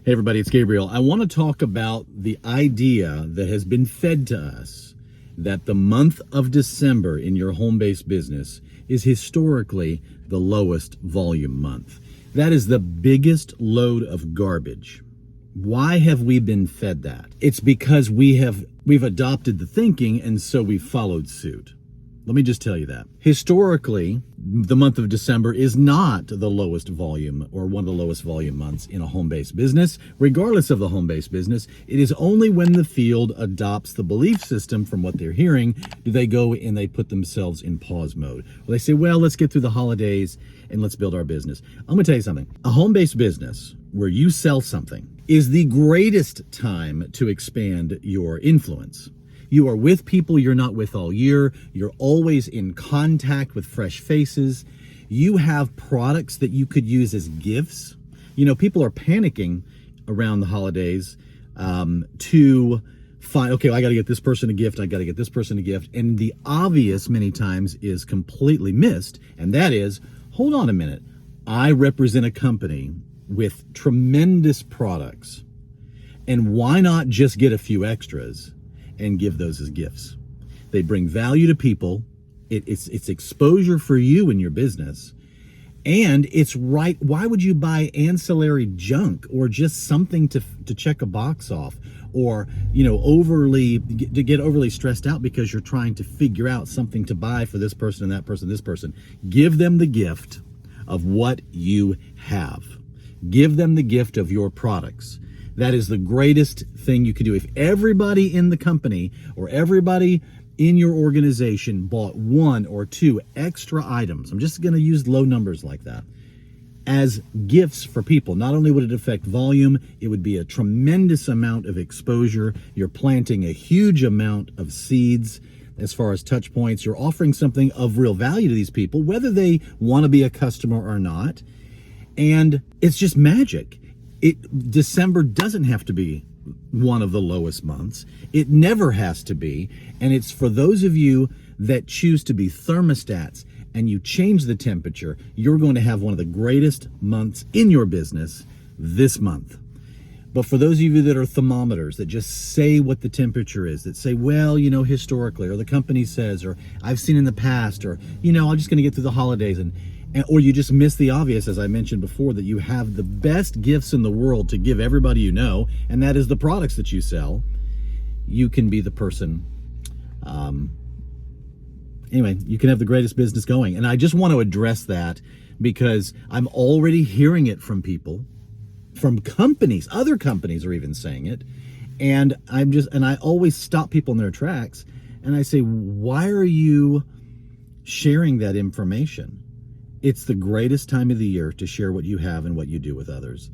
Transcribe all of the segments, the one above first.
Hey everybody, it's Gabriel. I want to talk about the idea that has been fed to us that the month of December in your home-based business is historically the lowest volume month. That is the biggest load of garbage. Why have we been fed that? It's because we've adopted the thinking, and so we've followed suit. Let me just tell you that. Historically, the month of December is not the lowest volume or one of the lowest volume months in a home-based business. Regardless of the home-based business, it is only when the field adopts the belief system from what they're hearing do they go and they put themselves in pause mode. Well, they say, well, let's get through the holidays and let's build our business. I'm going to tell you something. A home-based business where you sell something is the greatest time to expand your influence. You are with people you're not with all year. You're always in contact with fresh faces. You have products that you could use as gifts. You know, people are panicking around the holidays to find, okay, I got to get this person a gift. I got to get this person a gift. And the obvious many times is completely missed. And that is, hold on a minute. I represent a company with tremendous products. And why not just get a few extras and give those as gifts? They bring value to people. It's exposure for you and your business. And it's right. Why would you buy ancillary junk or just something to check a box off, or, you know, get overly stressed out because you're trying to figure out something to buy for this person and that person, this person? Give them the gift of what you have. Give them the gift of your products. That is the greatest thing you could do. If everybody in the company or everybody in your organization bought one or two extra items, I'm just going to use low numbers like that, as gifts for people, not only would it affect volume, it would be a tremendous amount of exposure. You're planting a huge amount of seeds as far as touch points. You're offering something of real value to these people, whether they want to be a customer or not. And it's just magic. December doesn't have to be one of the lowest months. It never has to be. And it's for those of you that choose to be thermostats and you change the temperature, you're going to have one of the greatest months in your business this month. But for those of you that are thermometers, that just say what the temperature is, that say, well, you know, historically, or the company says, or I've seen in the past, or, you know, I'm just going to get through the holidays, or you just miss the obvious, as I mentioned before, that you have the best gifts in the world to give everybody you know, and that is the products that you sell. You can be the person. Anyway, you can have the greatest business going. And I just want to address that because I'm already hearing it from people, from companies. Other companies are even saying it. And I always stop people in their tracks and I say, why are you sharing that information? It's the greatest time of the year to share what you have and what you do with others.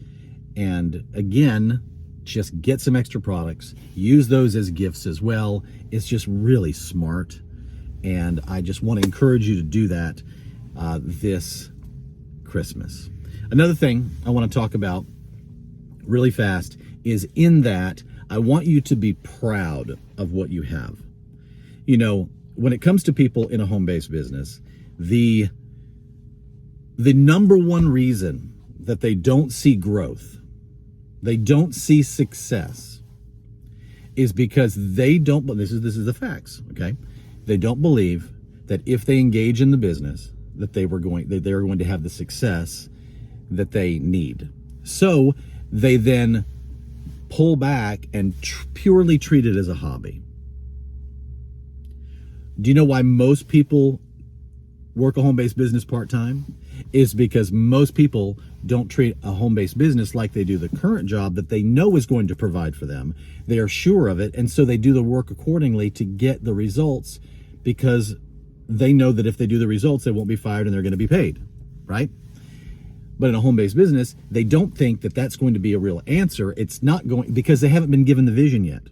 And again, just get some extra products, use those as gifts as well. It's just really smart. And I just want to encourage you to do that this Christmas. Another thing I want to talk about really fast is in that I want you to be proud of what you have. You know, when it comes to people in a home-based business, the number one reason that they don't see growth, they don't see success, is because they don't, this is the facts, okay? They don't believe that if they engage in the business, that they're going to have the success that they need. So they then pull back and purely treat it as a hobby. Do you know why most people work a home-based business part-time? Is because most people don't treat a home-based business like they do the current job that they know is going to provide for them. They are sure of it, and so they do the work accordingly to get the results, because they know that if they do the results, they won't be fired and they're going to be paid, right? But in a home-based business, they don't think that that's going to be a real answer. It's not going, because they haven't been given the vision yet.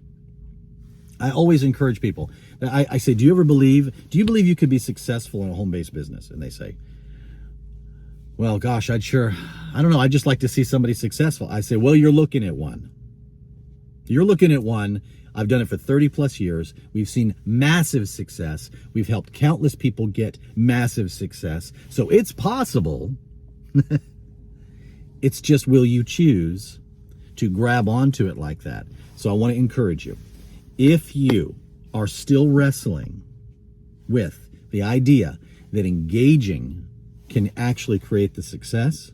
I always encourage people. I say, do you believe you could be successful in a home-based business? And they say, well, gosh, I don't know. I'd just like to see somebody successful. I say, well, you're looking at one. You're looking at one. I've done it for 30 plus years. We've seen massive success. We've helped countless people get massive success. So it's possible. It's just, will you choose to grab onto it like that. So I want to encourage you. If you are still wrestling with the idea that engaging can actually create the success,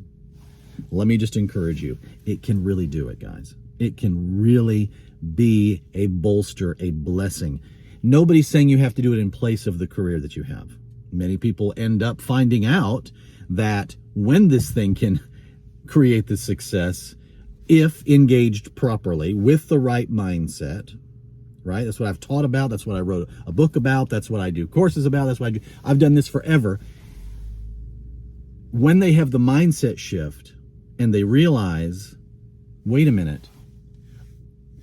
let me just encourage you. It can really do it, guys. It can really be a bolster, a blessing. Nobody's saying you have to do it in place of the career that you have. Many people end up finding out that when this thing can create the success, if engaged properly with the right mindset, right? That's what I've taught about. That's what I wrote a book about. That's what I do courses about. That's what I do. I've done this forever. When they have the mindset shift and they realize, wait a minute,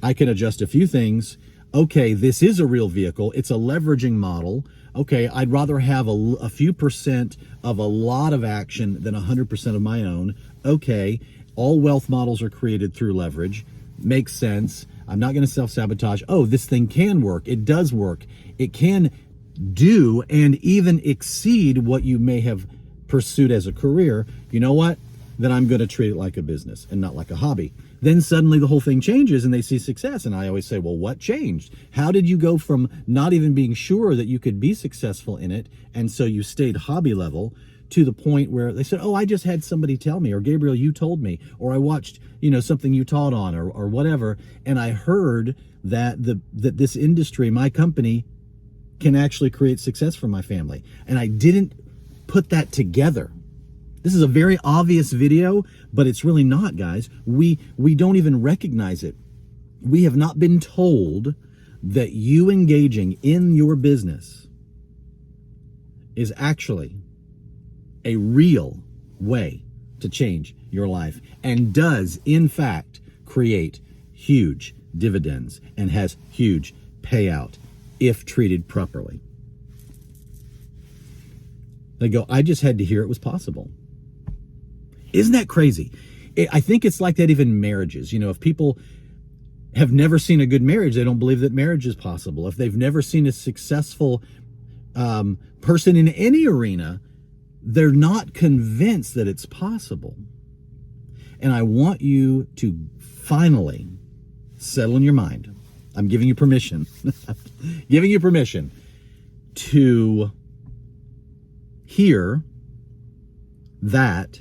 I can adjust a few things. Okay, this is a real vehicle. It's a leveraging model. Okay, I'd rather have a few percent of a lot of action than 100% of my own. Okay, all wealth models are created through leverage. Makes sense. I'm not going to self-sabotage. Oh, this thing can work. It does work. It can do and even exceed what you may have pursued as a career. You know what? Then I'm going to treat it like a business and not like a hobby. Then suddenly the whole thing changes and they see success. And I always say, well, what changed? How did you go from not even being sure that you could be successful in it, and so you stayed hobby level, to the point where they said, oh, I just had somebody tell me, or Gabriel, you told me, or I watched, something you taught on, or whatever, and I heard that that this industry, my company, can actually create success for my family. And I didn't put that together. This is a very obvious video, but it's really not, guys. We don't even recognize it. We have not been told that you engaging in your business is actually a real way to change your life, and does, in fact, create huge dividends and has huge payout if treated properly. They go, I just had to hear it was possible. Isn't that crazy? I think it's like that even in marriages. If people have never seen a good marriage, they don't believe that marriage is possible. If they've never seen a successful person in any arena, they're not convinced that it's possible. And I want you to finally settle in your mind. I'm giving you permission. Giving you permission to hear that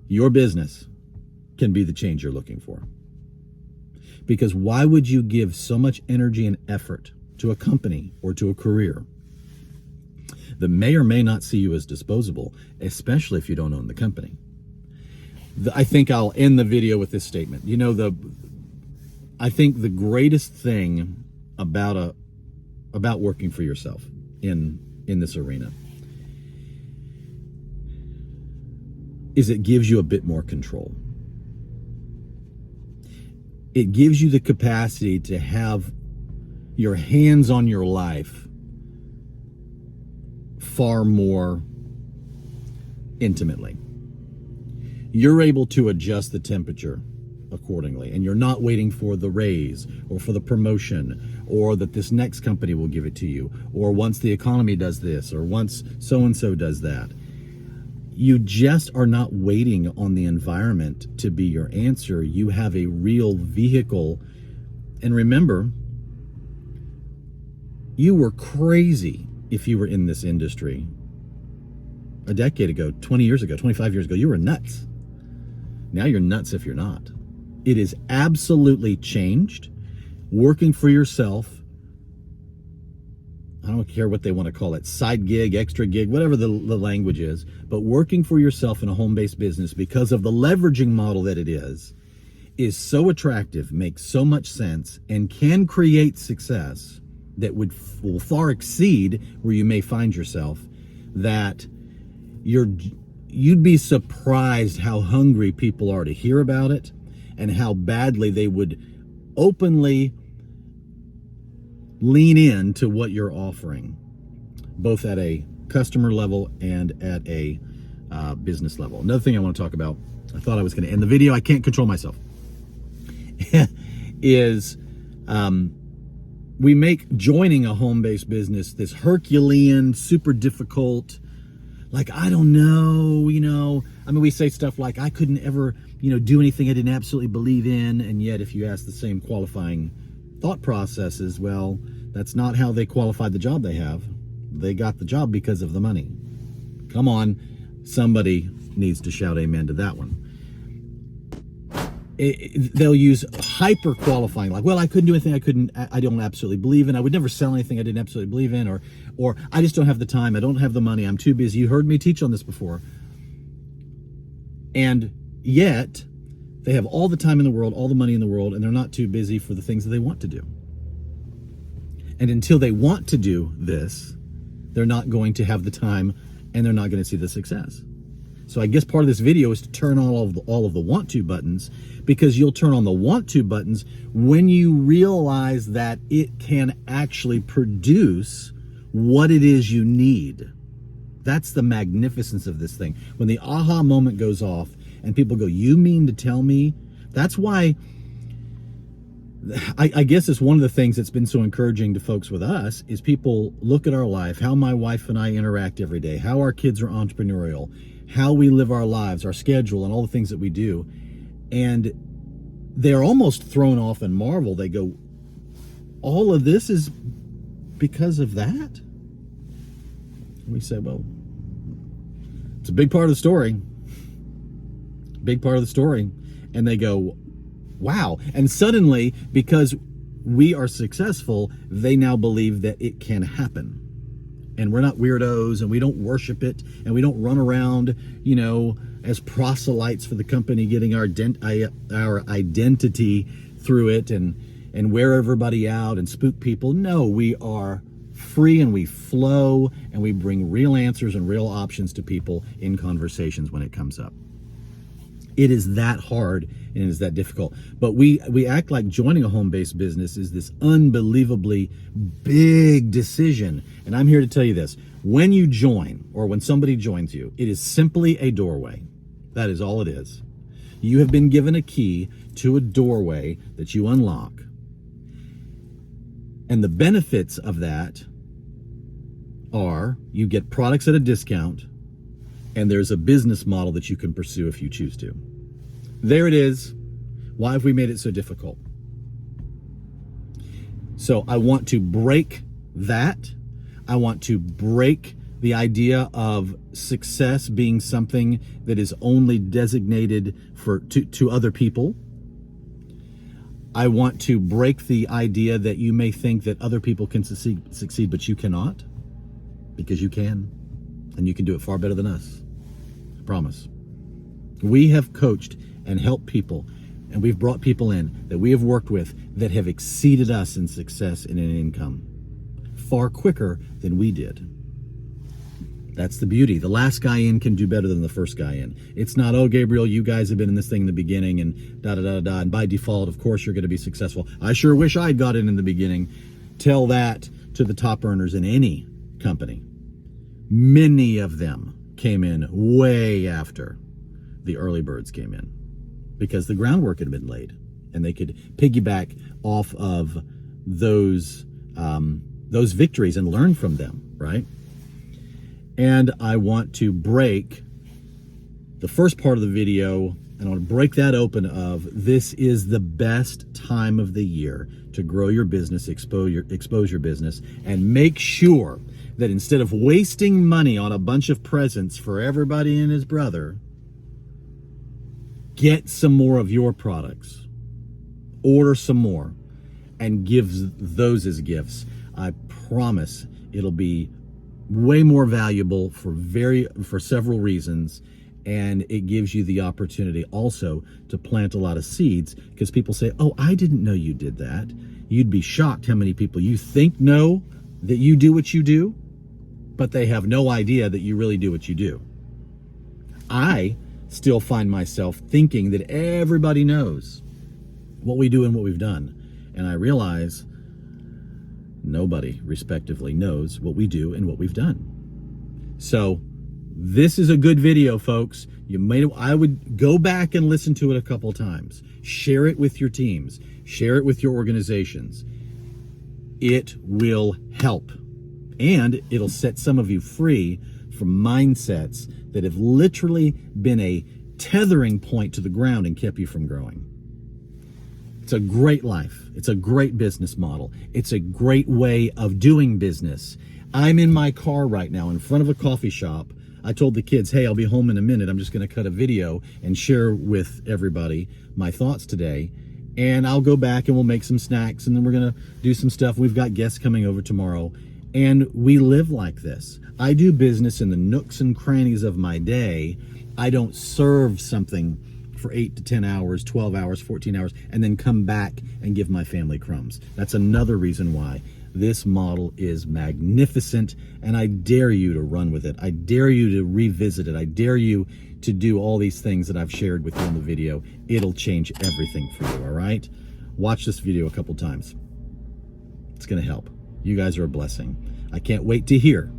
your business can be the change you're looking for. Because why would you give so much energy and effort to a company or to a career that may or may not see you as disposable, especially if you don't own the company? I think I'll end the video with this statement. I think the greatest thing about working for yourself in this arena is it gives you a bit more control. It gives you the capacity to have your hands on your life far more intimately. You're able to adjust the temperature accordingly, and you're not waiting for the raise or for the promotion, or that this next company will give it to you, or once the economy does this, or once so-and-so does that. You just are not waiting on the environment to be your answer. You have a real vehicle. And remember, you were crazy if you were in this industry a decade ago, 20 years ago, 25 years ago. You were nuts. Now you're nuts if you're not. It is absolutely changed. Working for yourself, I don't care what they want to call it, side gig, extra gig, whatever the language is, but working for yourself in a home-based business, because of the leveraging model that it is so attractive, makes so much sense, and can create success that will far exceed where you may find yourself, that you'd be surprised how hungry people are to hear about it, and how badly they would openly lean in to what you're offering, both at a customer level and at a business level. Another thing I want to talk about, I thought I was going to end the video, I can't control myself, is we make joining a home-based business this Herculean, super difficult, like, I don't know, I mean, we say stuff like, I couldn't ever, do anything I didn't absolutely believe in. And yet, if you ask the same qualifying thought processes, well, that's not how they qualified the job they have. They got the job because of the money. Come on, somebody needs to shout amen to that one. They'll use hyper qualifying, like, well, I couldn't do anything I don't absolutely believe in. I would never sell anything I didn't absolutely believe in, or I just don't have the time. I don't have the money. I'm too busy. You heard me teach on this before. And yet they have all the time in the world, all the money in the world, and they're not too busy for the things that they want to do. And until they want to do this, they're not going to have the time, and they're not going to see the success. So I guess part of this video is to turn on all of the want to buttons, because you'll turn on the want to buttons when you realize that it can actually produce what it is you need. That's the magnificence of this thing. When the aha moment goes off and people go, you mean to tell me? That's why I guess it's one of the things that's been so encouraging to folks with us is people look at our life, how my wife and I interact every day, how our kids are entrepreneurial, how we live our lives, our schedule, and all the things that we do. And they're almost thrown off and marvel. They go, all of this is because of that? And we say, well, it's a big part of the story. Big part of the story. And they go, wow. And suddenly, because we are successful, they now believe that it can happen. And we're not weirdos, and we don't worship it, and we don't run around, as proselytes for the company, getting our identity through it and wear everybody out and spook people. No, we are free and we flow, and we bring real answers and real options to people in conversations when it comes up. It is that hard and it is that difficult. But we act like joining a home-based business is this unbelievably big decision. And I'm here to tell you this. When you join, or when somebody joins you, it is simply a doorway. That is all it is. You have been given a key to a doorway that you unlock. And the benefits of that are you get products at a discount, and there's a business model that you can pursue if you choose to. There it is. Why have we made it so difficult? So I want to break that. I want to break the idea of success being something that is only designated to other people. I want to break the idea that you may think that other people can succeed, but you cannot, because you can, and you can do it far better than us. I promise. We have coached and helped people, and we've brought people in that we have worked with that have exceeded us in success and in income far quicker than we did. That's the beauty. The last guy in can do better than the first guy in. It's not, oh, Gabriel, you guys have been in this thing in the beginning and da-da-da-da, and by default, of course, you're going to be successful. I sure wish I'd got in the beginning. Tell that to the top earners in any company. Many of them came in way after the early birds came in because the groundwork had been laid, and they could piggyback off of those victories and learn from them, right? And I want to break the first part of the video, and I want to break that open of this is the best time of the year to grow your business, expose your business, and make sure that instead of wasting money on a bunch of presents for everybody and his brother, get some more of your products, order some more, and give those as gifts. I promise it'll be way more valuable for several reasons, and it gives you the opportunity also to plant a lot of seeds, because people say, oh, I didn't know you did that. You'd be shocked how many people you think know that you do what you do, but they have no idea that you really do what you do. I still find myself thinking that everybody knows what we do and what we've done, and I realize nobody respectively knows what we do and what we've done. So this is a good video, folks. I would go back and listen to it a couple times. Share it with your teams. Share it with your organizations. It will help. And it'll set some of you free from mindsets that have literally been a tethering point to the ground and kept you from growing. It's a great life. It's a great business model. It's a great way of doing business. I'm in my car right now in front of a coffee shop. I told the kids, hey, I'll be home in a minute. I'm just going to cut a video and share with everybody my thoughts today. And I'll go back and we'll make some snacks, and then we're going to do some stuff. We've got guests coming over tomorrow. And we live like this. I do business in the nooks and crannies of my day. I don't serve something for 8 to 10 hours, 12 hours, 14 hours, and then come back and give my family crumbs. That's another reason why this model is magnificent, and I dare you to run with it. I dare you to revisit it. I dare you to do all these things that I've shared with you in the video. It'll change everything for you, all right? Watch this video a couple times. It's gonna help. You guys are a blessing. I can't wait to hear.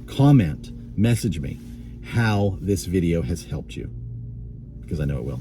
Comment, message me how this video has helped you, because I know it will.